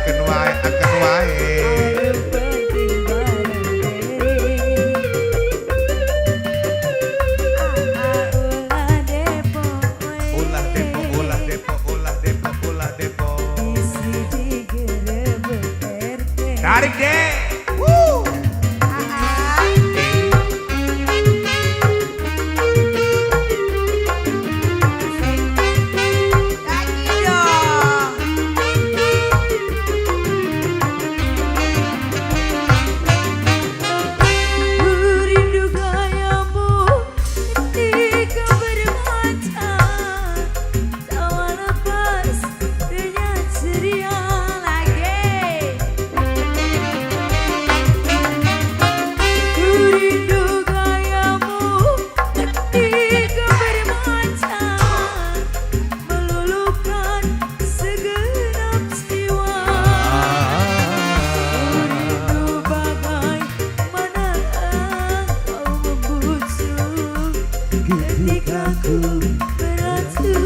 akan wae. Tarik deh. Woo. Ketika ku meratu,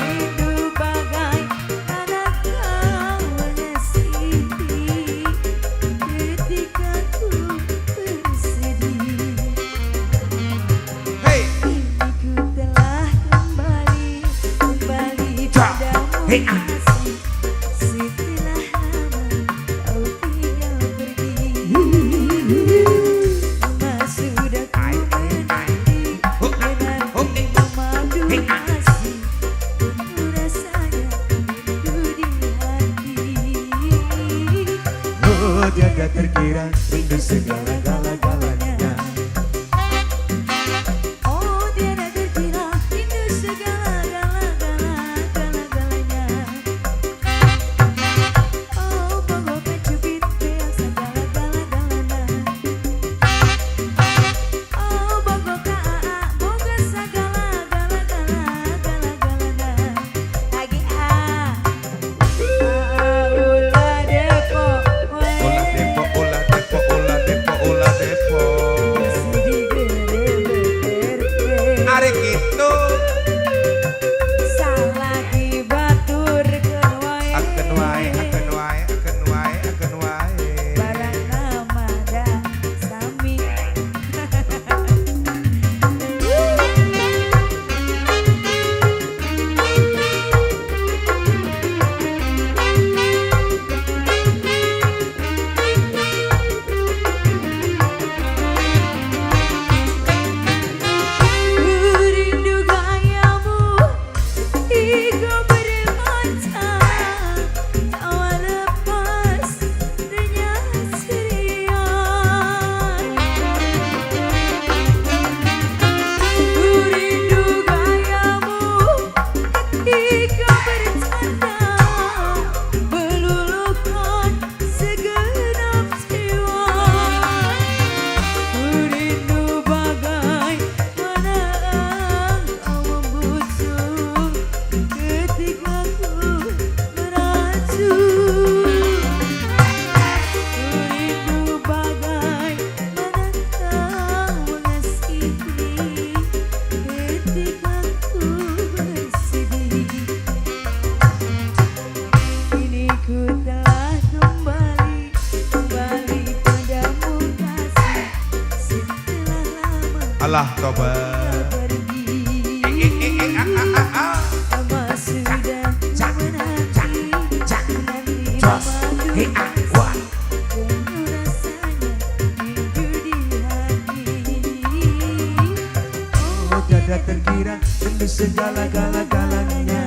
rindu bagai anak kau mengasihi. Ketika ku bersedih, kini ku telah kembali padamu kasih. Setelah lama kau tinggal pergi. Tiada terkira rindu segala-galanya. Oh tiada terkira rindu segala-galanya. Oh bagai pencubit yang segala-galanya. Oh bagai kaa boga segala-galanya. Lagi ulah depo. Arek itu Salah di batur akan wae. barang nama dah sami. Rindu gayamu hingga bermata, tawa lepas renyah ceria. Rindu gayamu hingga bertanda, meluluhkan segenap jiwa. Rindu bagai mana engkau membusuk ketika ku meraju. Rindu bagai mana kau mengasihi ketika ku bersedih. Kini ku telah kembali padamu kasih. Setelah lama Allah tobat. pergi, lama sudah menanti madu penuh rasanya rindu di hati. Oh tiada terkira rindu segala-galanya.